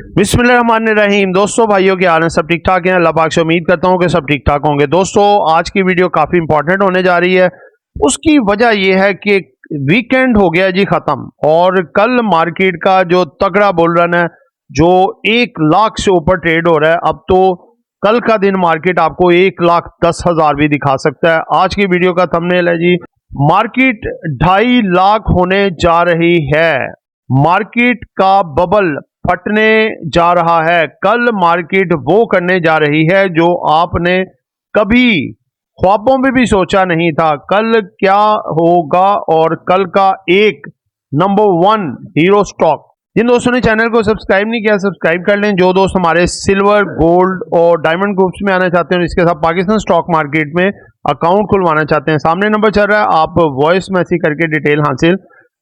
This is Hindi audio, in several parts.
बिस्मिल्लाहिर्रहमानिर्रहीम। दोस्तों भाइयों के हाल हैं, सब ठीक ठाक हैं। अल्लाह पाक से उम्मीद करता हूं कि सब ठीक ठाक होंगे। दोस्तों आज की वीडियो काफ़ी इंपॉर्टेंट होने जा रही है। उसकी वजह यह है कि वीकेंड हो गया जी ख़त्म, और कल मार्केट का जो तगड़ा बुल रन है, जो 1 लाख से ऊपर ट्रेड हो रहा है, अब तो कल का दिन मार्केट आपको 1,10,000 भी दिखा सकता है। आज की वीडियो का थंबनेल है जी, मार्केट 2.5 लाख होने जा रही है। मार्केट का बबल फटने जा रहा है। कल मार्केट वो करने जा रही है जो आपने कभी ख्वाबों में भी सोचा नहीं था। कल क्या होगा, और कल का एक नंबर 1 हीरो स्टॉक। जिन दोस्तों ने चैनल को सब्सक्राइब नहीं किया, सब्सक्राइब कर लें। जो दोस्त हमारे सिल्वर, गोल्ड और डायमंड ग्रुप्स में आना चाहते हैं और इसके साथ पाकिस्तान स्टॉक मार्केट में अकाउंट खुलवाना चाहते हैं, सामने नंबर चल रहा है, आप वॉइस मैसेज करके डिटेल हासिल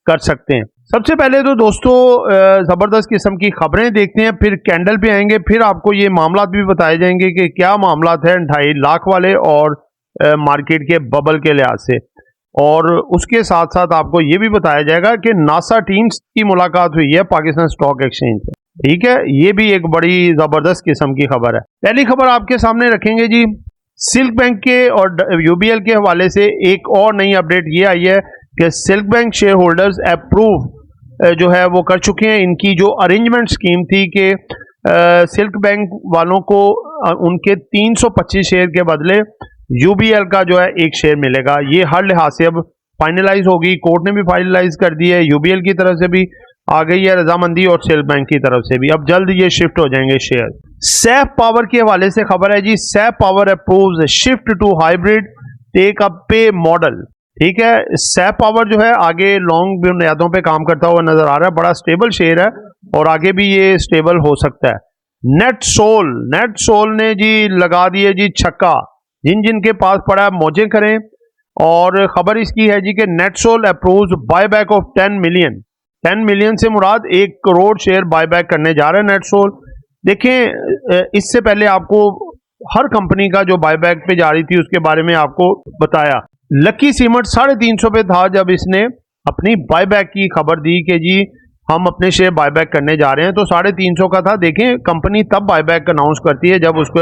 कर सकते हैं। सबसे पहले तो दोस्तों ज़बरदस्त किस्म की खबरें देखते हैं, फिर कैंडल पे आएंगे, फिर आपको ये मामला भी बताए जाएंगे कि क्या मामला है 2.5 लाख वाले और मार्केट के बबल के लिहाज से। और उसके साथ साथ आपको ये भी बताया जाएगा कि नासा टीम्स की मुलाकात हुई है पाकिस्तान स्टॉक एक्सचेंज से। ठीक है, ये भी एक बड़ी ज़बरदस्त किस्म की खबर है। पहली खबर आपके सामने रखेंगे जी, सिल्क बैंक के और यूबीएल के हवाले से एक और नई अपडेट ये आई है कि silk bank share holders approve जो है वो कर चुके हैं। इनकी जो अरेंजमेंट स्कीम थी कि सिल्क बैंक वालों को उनके 325 शेयर के बदले यूबीएल का जो है 1 शेयर मिलेगा। ये हर लिहाज से अब फाइनलाइज होगी। कोर्ट ने भी फाइनलाइज कर दी है, यूबीएल की तरफ से भी आ गई है रजामंदी और सिल्क बैंक की तरफ से भी। अब जल्द ये शिफ्ट हो जाएंगे शेयर। सैफ पावर के हवाले से खबर है जी, Saif power approves shift to hybrid take up pay model. ठीक है, सैफ पावर जो है आगे लॉन्ग बुनियादों पे काम करता हुआ नजर आ रहा है। बड़ा स्टेबल शेयर है और आगे भी ये स्टेबल हो सकता है। नेट सोल ने जी लगा दिए जी छक्का। जिन जिन के पास पड़ा मौजें करें। और खबर इसकी है जी कि net sol approves buyback of 10 million. 10 million से मुराद 1 करोड़ शेयर बायबैक करने जा रहे हैं नेट सोल। देखें, इससे पहले आपको हर कंपनी का जो बायबैक पे जा रही थी उसके बारे में आपको बताया। लकी सीमेंट 350 पे था जब इसने अपनी बायबैक की खबर दी कि जी हम अपने शेयर बायबैक करने जा रहे हैं, तो 350 का था। देखें, कंपनी तब बायबैक अनाउंस करती है जब उसको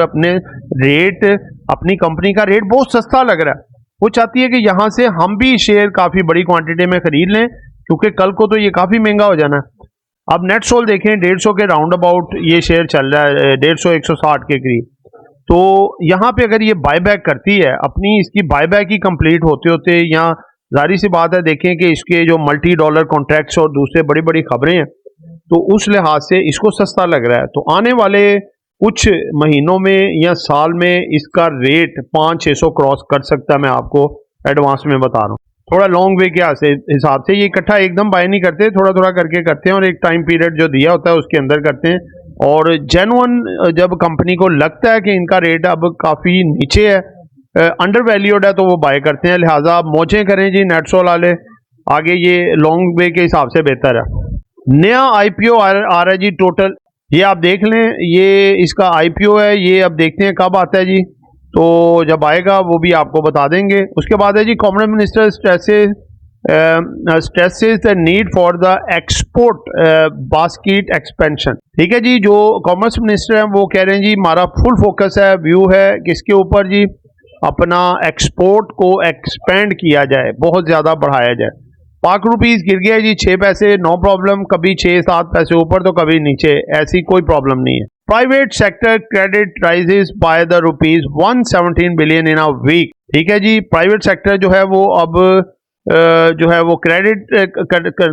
अपनी कंपनी का रेट बहुत सस्ता लग रहा है। वो चाहती है कि यहाँ से हम भी शेयर काफ़ी बड़ी क्वांटिटी में खरीद लें, क्योंकि कल को तो ये काफ़ी महंगा हो जाना है। अब नेट सोल देखें, 150 के राउंड अबाउट ये शेयर चल रहा है, 150-160 के करीब। तो यहाँ पे अगर ये बायबैक करती है, अपनी इसकी बायबैक ही कंप्लीट होते होते, यहाँ जाहिर सी बात है, देखें कि इसके जो मल्टी डॉलर कॉन्ट्रैक्ट्स और दूसरे बड़ी बड़ी खबरें हैं, तो उस लिहाज से इसको सस्ता लग रहा है। तो आने वाले कुछ महीनों में या साल में इसका रेट 500-600 क्रॉस कर सकता है। मैं आपको एडवांस में बता रहा हूँ। थोड़ा लॉन्ग वे के हिसाब से ये इकट्ठा एकदम बाय नहीं करते, थोड़ा थोड़ा करके करते हैं और एक टाइम पीरियड जो दिया होता है उसके अंदर करते हैं। और जेन्युइन जब कंपनी को लगता है कि इनका रेट अब काफ़ी नीचे है, अंडर वैल्यूड है, तो वो बाय करते हैं। लिहाजा आप मौजें करें जी नेट सोल वाले, आगे ये लॉन्ग वे के हिसाब से बेहतर है। नया आईपीओ आ रहा है जी टोटल, ये आप देख लें, ये इसका आईपीओ है। ये अब देखते हैं कब आता है जी, तो जब आएगा वो भी आपको बता देंगे। उसके बाद है जी, commerce minister stresses the need for the export basket expansion. ठीक है जी, जो कॉमर्स मिनिस्टर हैं वो कह रहे हैं जी हमारा फुल फोकस है, व्यू है किसके ऊपर जी, अपना एक्सपोर्ट को एक्सपेंड किया जाए, बहुत ज़्यादा बढ़ाया जाए। पाक रुपीज़ गिर गया जी 6 पैसे, नो प्रॉब्लम, कभी 6-7 पैसे ऊपर तो कभी नीचे, ऐसी कोई प्रॉब्लम नहीं है। Private sector credit rises by the ₹117 billion in a week. ठीक है जी, प्राइवेट सेक्टर जो है वो अब जो है वो क्रेडिट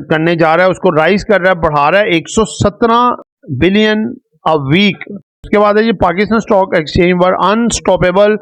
करने जा रहा है, उसको राइज कर रहा है, बढ़ा रहा है 117 बिलियन अ वीक। उसके बाद है जी, Pakistan stock exchange were unstoppable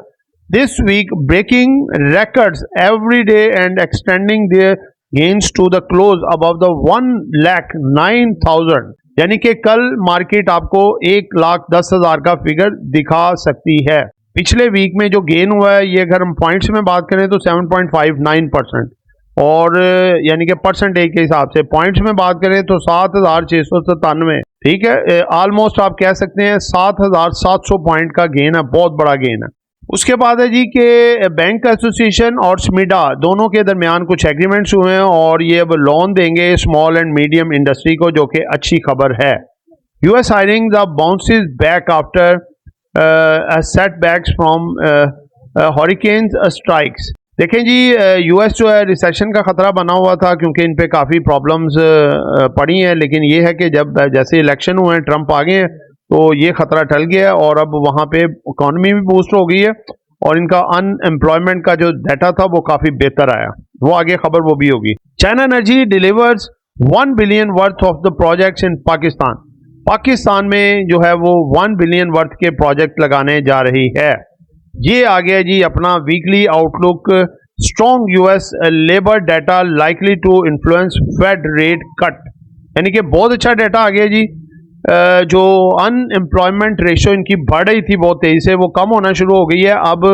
this week, breaking records every day and extending their gains to the close above the 1,09,000। यानी कि कल मार्केट आपको 1,10,000 का फिगर दिखा सकती है। पिछले वीक में जो गेन हुआ है, ये अगर हम पॉइंट्स में बात करें तो 7.59%, और यानी कि परसेंटेज के हिसाब से पॉइंट्स में बात करें तो 7,697। ठीक है, ऑलमोस्ट आप कह सकते हैं 7,700 पॉइंट का गेन है, बहुत बड़ा गेन है। उसके बाद है जी कि बैंक एसोसिएशन और स्मिडा दोनों के दरमियान कुछ एग्रीमेंट्स हुए हैं और ये अब लोन देंगे स्मॉल एंड मीडियम इंडस्ट्री को, जो कि अच्छी खबर है। US hiring the bounces back after setbacks from hurricanes strikes। देखें जी, यूएस जो है रिसेशन का ख़तरा बना हुआ था क्योंकि इन पे काफ़ी प्रॉब्लम्स पड़ी हैं, लेकिन ये है कि जब जैसे इलेक्शन हुए हैं, ट्रंप आ गए हैं, तो ये ख़तरा टल गया है और अब वहाँ पे इकॉनमी भी बूस्ट हो गई है और इनका अनएम्प्लॉयमेंट का जो डाटा था वो काफ़ी बेहतर आया। वो आगे खबर वो भी होगी। China energy delivers 1 billion worth of the projects in Pakistan. Pakistan में जो है वो 1 बिलियन वर्थ के प्रोजेक्ट लगाने जा रही है। ये आ गया जी अपना weekly outlook. Strong US labour data likely to influence Fed rate cut, यानी कि बहुत अच्छा डाटा आ गया जी। जो अनएम्प्लॉयमेंट रेशो इनकी बढ़ रही थी बहुत तेजी से, वो कम होना शुरू हो गई है। अब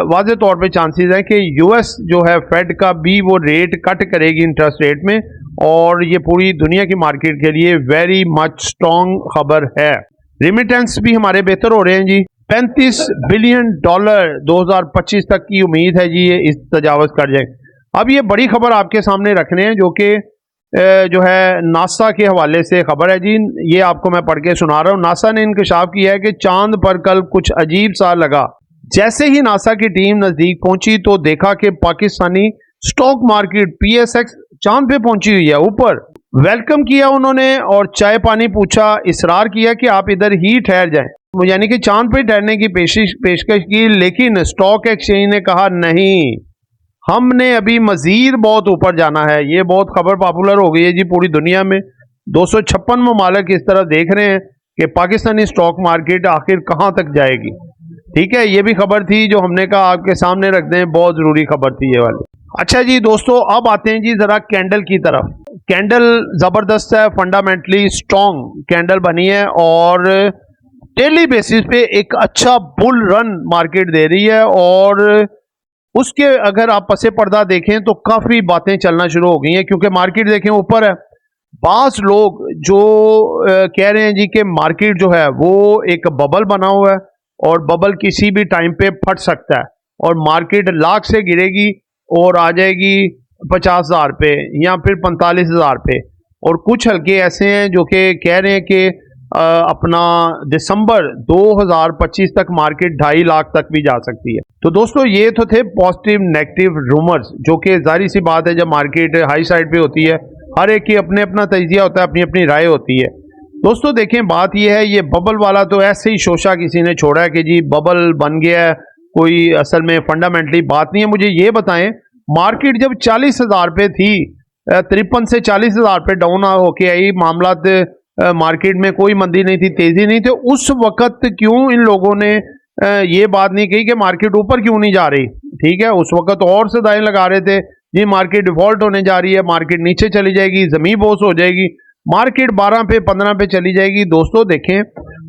वाज़े तौर पे चांसेस है कि यूएस जो है फेड का भी वो रेट कट करेगी इंटरेस्ट रेट में, और ये पूरी दुनिया की मार्केट के लिए वेरी मच स्ट्रॉन्ग खबर है। रिमिटेंस भी हमारे बेहतर हो रहे हैं जी। 35 बिलियन डॉलर 2025 तक की उम्मीद है जी, ये इस तजावज़ कर जाए। अब ये बड़ी खबर आपके सामने रखने हैं जो कि जो है नासा के हवाले से खबर है जी। ये आपको मैं पढ़ के सुना रहा हूँ। नासा ने इंकशाफ किया है कि चांद पर कल कुछ अजीब सा लगा। जैसे ही नासा की टीम नज़दीक पहुंची तो देखा कि पाकिस्तानी स्टॉक मार्केट PSX चांद पे पहुंची हुई है ऊपर। वेलकम किया उन्होंने और चाय पानी पूछा, इसरार किया कि आप इधर ही ठहर जाएं, यानी कि चांद पे ठहरने की पेशकश की, लेकिन स्टॉक एक्सचेंज ने कहा नहीं, हमने अभी मजीद बहुत ऊपर जाना है। ये बहुत खबर पॉपुलर हो गई है जी पूरी दुनिया में। 256 ममालिक इस तरह देख रहे हैं कि पाकिस्तानी स्टॉक मार्केट आखिर कहाँ तक जाएगी। ठीक है, ये भी खबर थी जो हमने कहा आपके सामने रख दें, बहुत ज़रूरी खबर थी ये वाली। अच्छा जी दोस्तों, अब आते हैं जी ज़रा कैंडल की तरफ। कैंडल ज़बरदस्त है, फंडामेंटली स्ट्रॉन्ग कैंडल बनी है और डेली बेसिस पे एक अच्छा बुल रन मार्केट दे रही है। और उसके अगर आप पसे पर्दा देखें तो काफ़ी बातें चलना शुरू हो गई हैं, क्योंकि मार्केट देखें ऊपर है। बास लोग जो कह रहे हैं जी कि मार्केट जो है वो एक बबल बना हुआ है और बबल किसी भी टाइम पे फट सकता है और मार्केट लाख से गिरेगी और आ जाएगी 50,000 पे या फिर 45,000 पे। और कुछ हल्के ऐसे हैं जो कि कह रहे हैं कि अपना दिसंबर 2025 तक मार्केट 2.5 लाख तक भी जा सकती है। तो दोस्तों ये तो थे पॉजिटिव नेगेटिव रूमर्स, जो कि जाहिर सी बात है जब मार्केट हाई साइड पे होती है हर एक की अपने अपना तजिया होता है, अपनी अपनी राय होती है। दोस्तों देखें, बात यह है, ये बबल वाला तो ऐसे ही शोशा किसी ने छोड़ा है कि जी बबल बन गया है, कोई असल में फंडामेंटली बात नहीं है। मुझे ये बताएं, मार्केट जब 40,000 पे थी, 53 से 40,000 पे डाउन होके आई, मामला मार्केट में कोई मंदी नहीं थी, तेजी नहीं थी, उस वक्त क्यों इन लोगों ने ये बात नहीं कही कि मार्केट ऊपर क्यों नहीं जा रही। ठीक है, उस वक्त और सदाएं लगा रहे थे जी मार्केट डिफॉल्ट होने जा रही है, मार्केट नीचे चली जाएगी, जमीन बोस हो जाएगी, मार्केट 12 पे 15 पे चली जाएगी। दोस्तों देखें,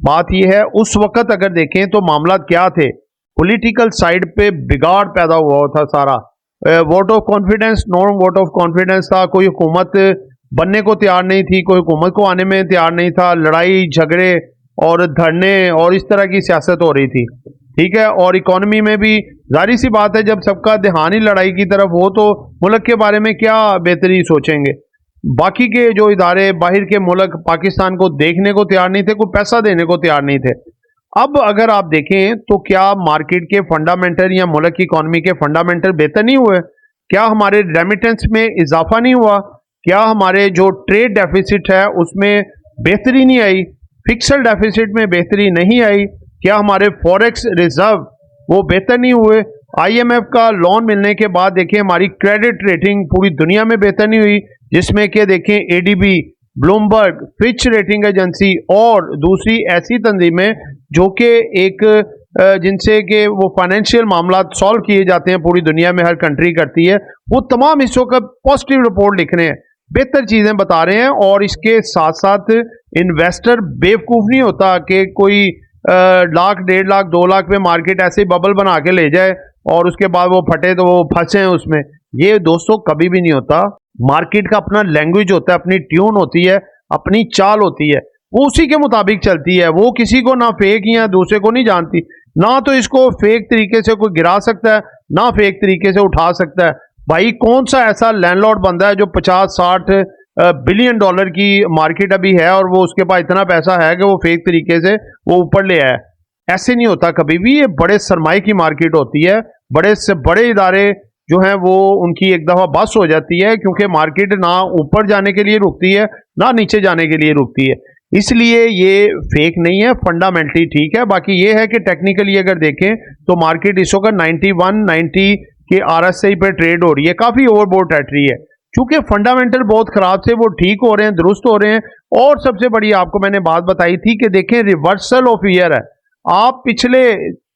बात यह है उस वक्त अगर देखें तो मामला क्या थे, पॉलिटिकल साइड पे बिगाड़ पैदा हुआ था सारा। Vote of confidence, non vote of confidence था, कोई हुकूमत बनने को तैयार नहीं थी, कोई हुकूमत को आने में तैयार नहीं था, लड़ाई झगड़े और धरने और इस तरह की सियासत हो रही थी। ठीक है, और इकोनॉमी में भी जाहिर सी बात है जब सबका ध्यान ही लड़ाई की तरफ हो तो मुल्क के बारे में क्या बेहतरी सोचेंगे। बाकी के जो इदारे बाहर के मुल्क पाकिस्तान को देखने को तैयार नहीं थे, कोई पैसा देने को तैयार नहीं थे। अब अगर आप देखें तो क्या मार्केट के फंडामेंटल या मुल्क की इकोनॉमी के फंडामेंटल बेहतर नहीं हुए? क्या हमारे रेमिटेंस में इजाफा नहीं हुआ? क्या हमारे जो ट्रेड डेफिसिट है उसमें बेहतरी नहीं आई? फिक्स्ड डेफिसिट में बेहतरी नहीं आई? क्या हमारे फॉरेक्स रिजर्व वो बेहतर नहीं हुए? IMF का लोन मिलने के बाद देखें हमारी क्रेडिट रेटिंग पूरी दुनिया में बेहतर नहीं हुई, जिसमें कि देखें ADB, Bloomberg, Fitch rating agency और दूसरी ऐसी तंजीमें जो कि एक जिनसे कि वो फाइनेंशियल मामला सॉल्व किए जाते हैं पूरी दुनिया में, हर कंट्री करती है, वो तमाम हिस्सों का पॉजिटिव रिपोर्ट लिख रहे हैं, बेहतर चीज़ें बता रहे हैं। और इसके साथ साथ इन्वेस्टर बेवकूफ़ नहीं होता कि कोई लाख 1.5 लाख 2 लाख पे मार्केट ऐसे ही बबल बना के ले जाए और उसके बाद वो फटे तो वो फंसे उसमें। ये दोस्तों कभी भी नहीं होता। मार्केट का अपना लैंग्वेज होता है, अपनी ट्यून होती है, अपनी चाल होती है, वो उसी के मुताबिक चलती है। वो किसी को ना फेक या दूसरे को नहीं जानती, ना तो इसको फेक तरीके से कोई गिरा सकता है ना फेक तरीके से उठा सकता है। भाई कौन सा ऐसा लैंडलॉर्ड बंदा है जो 50, 60 बिलियन डॉलर की मार्केट अभी है और वो उसके पास इतना पैसा है कि वो फेक तरीके से वो ऊपर ले आए। ऐसे नहीं होता कभी भी, ये बड़े सरमाए की मार्केट होती है। बड़े से बड़े इदारे जो हैं वो उनकी एक दफ़ा बस हो जाती है, क्योंकि मार्केट ना ऊपर जाने के लिए रुकती है ना नीचे जाने के लिए रुकती है। इसलिए ये फेक नहीं है, फंडामेंटली ठीक है। बाकी ये है कि टेक्निकली अगर देखें तो मार्केट इस वक्त 91-90 के RSI पे ट्रेड हो रही है, काफ़ी ओवरबोर्ड हट रही है। चूंकि फंडामेंटल बहुत खराब थे, वो ठीक हो रहे हैं, दुरुस्त हो रहे हैं। और सबसे बड़ी आपको मैंने बात बताई थी कि देखें रिवर्सल ऑफ ईयर है। आप पिछले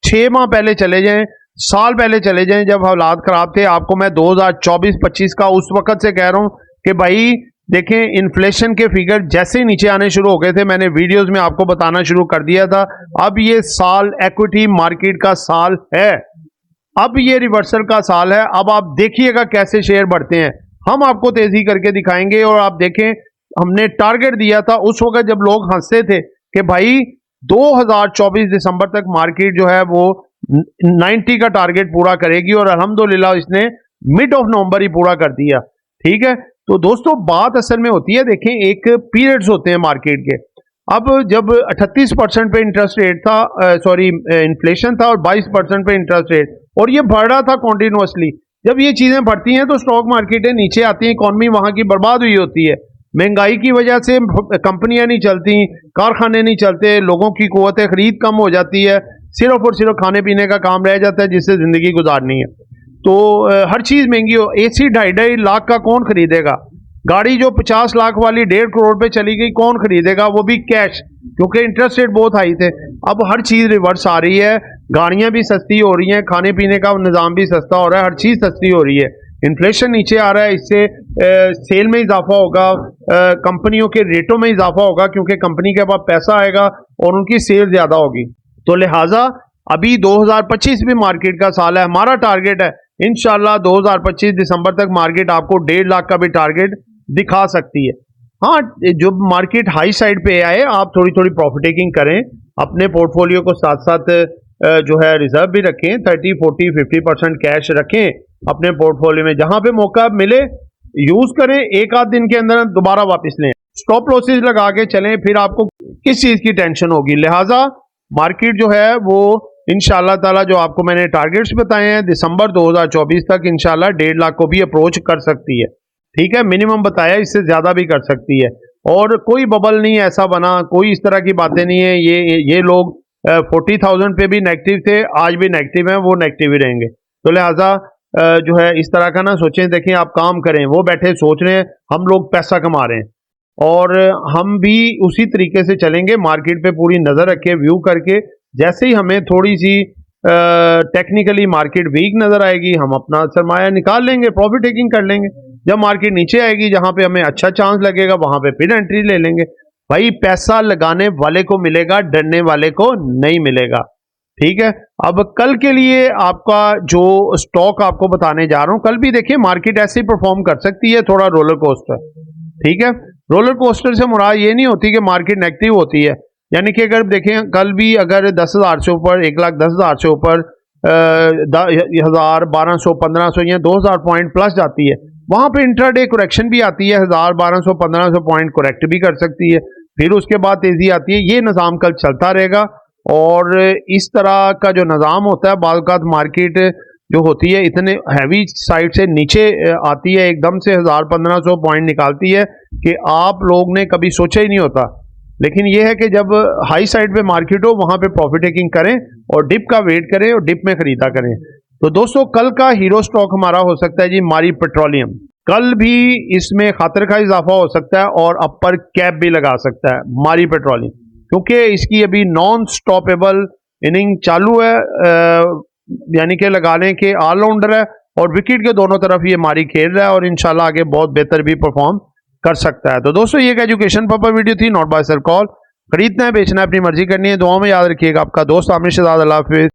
6 माह पहले चले जाएं, साल पहले चले जाएं, जब हालात खराब थे। आपको मैं 2024-25 का उस वक्त से कह रहा हूं कि भाई देखें इन्फ्लेशन के फिगर जैसे ही नीचे आने शुरू हो गए थे, मैंने वीडियोस में आपको बताना शुरू कर दिया था। अब ये साल एक्विटी मार्केट का साल है, अब ये रिवर्सल का साल है। अब आप देखिएगा कैसे शेयर बढ़ते हैं, हम आपको तेजी करके दिखाएंगे। और आप देखें हमने टारगेट दिया था उस वक्त जब लोग हंसते थे कि भाई 2024 दिसंबर तक मार्केट जो है वो 90 का टारगेट पूरा करेगी, और अल्हम्दुलिल्लाह इसने मिड ऑफ नवंबर ही पूरा कर दिया। ठीक है, तो दोस्तों बात असल में होती है, देखें एक पीरियड्स होते हैं मार्केट के। अब जब 38% पे इंटरेस्ट रेट था, इन्फ्लेशन था, और 22% पे इंटरेस्ट रेट, और ये बढ़ रहा था कॉन्टिन्यूसली। जब ये चीजें बढ़ती हैं तो स्टॉक मार्केटें नीचे आती हैं, इकॉनमी वहां की बर्बाद हुई होती है। महंगाई की वजह से कंपनियां नहीं चलती, कारखाने नहीं चलते, लोगों की कुव्वत खरीद कम हो जाती है, सिर्फ और सिर्फ खाने पीने का काम रह जाता है जिससे जिंदगी गुजारनी है। तो हर चीज महंगी हो, AC 2.5 लाख का कौन खरीदेगा? गाड़ी जो 50 लाख वाली 1.5 करोड़ पे चली गई कौन खरीदेगा, वो भी कैश, क्योंकि इंटरेस्ट रेट बहुत हाई थे। अब हर चीज रिवर्स आ रही है, गाड़ियां भी सस्ती हो रही हैं, खाने पीने का निज़ाम भी सस्ता हो रहा है, हर चीज सस्ती हो रही है, इन्फ्लेशन नीचे आ रहा है। इससे सेल में इजाफा होगा, कंपनियों के रेटों में इजाफा होगा, क्योंकि कंपनी के पास पैसा आएगा और उनकी सेल ज्यादा होगी। तो लिहाजा अभी 2025 भी मार्केट का साल है। हमारा टारगेट है इंशाल्लाह 2025 दिसंबर तक मार्केट आपको 1.5 लाख का भी टारगेट दिखा सकती है। हाँ, जो मार्केट हाई साइड पे आए आप थोड़ी थोड़ी प्रॉफिट टेकिंग करें, अपने पोर्टफोलियो को साथ साथ जो है रिजर्व भी रखें, 30, 40, 50% कैश रखें अपने पोर्टफोलियो में। जहां पे मौका मिले यूज करें, एक आध दिन के अंदर दोबारा वापस लें, स्टॉप लॉसेस लगा के चलें, फिर आपको किस चीज की टेंशन होगी। लिहाजा मार्केट जो है वो इंशाल्लाह ताला जो आपको मैंने टारगेट्स बताए हैं दिसंबर 2024 तक इंशाल्लाह 1.5 लाख को भी अप्रोच कर सकती है। ठीक है, मिनिमम बताया, इससे ज्यादा भी कर सकती है। और कोई बबल नहीं ऐसा बना, कोई इस तरह की बातें नहीं है। ये लोग 40,000 पे भी नेगेटिव थे, आज भी नेगेटिव हैं, वो नेगेटिव ही रहेंगे। तो लिहाजा जो है इस तरह का ना सोचें। देखें आप काम करें, वो बैठे सोच रहे हैं, हम लोग पैसा कमा रहे हैं, और हम भी उसी तरीके से चलेंगे, मार्केट पे पूरी नजर रखे, व्यू करके। जैसे ही हमें थोड़ी सी टेक्निकली मार्केट वीक नजर आएगी, हम अपना सरमाया निकाल लेंगे, प्रॉफिट टेकिंग कर लेंगे। जब मार्केट नीचे आएगी, जहां पे हमें अच्छा चांस लगेगा, वहां पे फिर एंट्री ले लेंगे। भाई पैसा लगाने वाले को मिलेगा, डरने वाले को नहीं मिलेगा। ठीक है, अब कल के लिए आपका जो स्टॉक आपको बताने जा रहा हूं, कल भी देखिए मार्केट ऐसे ही परफॉर्म कर सकती है, थोड़ा रोलर कोस्टर। ठीक है, रोलर कोस्टर से मुराद ये नहीं होती कि मार्केट नेगेटिव होती है, यानी कि अगर देखें कल भी अगर 10,000 से ऊपर, 1,10,000 से ऊपर 1,000, 1,200, 1,500 या 2,000 पॉइंट प्लस जाती है, वहां पे इंट्राडे करेक्शन भी आती है, 1,000, 1,200, 1,500 पॉइंट करेक्ट भी कर सकती है, फिर उसके बाद तेजी आती है। ये निज़ाम कल चलता रहेगा, और इस तरह का जो निज़ाम होता है, बाज़ मार्केट जो होती है इतने हैवी साइड से नीचे आती है, एकदम से 1,000-1,500 पॉइंट निकालती है कि आप लोग ने कभी सोचा ही नहीं होता। लेकिन यह है कि जब हाई साइड पे मार्केट हो, वहां पे प्रॉफिट टेकिंग करें और डिप का वेट करें और डिप में खरीदा करें। तो दोस्तों कल का हीरो स्टॉक हमारा हो सकता है जी मारी पेट्रोलियम। कल भी इसमें खतरे का इजाफा हो सकता है और अपर कैप भी लगा सकता है मारी पेट्रोलियम, क्योंकि इसकी अभी नॉन स्टॉपेबल इनिंग चालू है, यानी कि लगाने के ऑलराउंडर है, और विकेट के दोनों तरफ ये मारी खेल रहा है, और इंशाल्लाह आगे बहुत बेहतर भी परफॉर्म कर सकता है। तो दोस्तों ये एक एजुकेशन पर्पस वीडियो थी, नॉट बाय सेल कॉल। खरीदना है, बेचना है, अपनी मर्जी करनी है। दुआओं में याद रखिएगा। आपका दोस्त आमिर शहजाद। अल्लाह हाफिज़।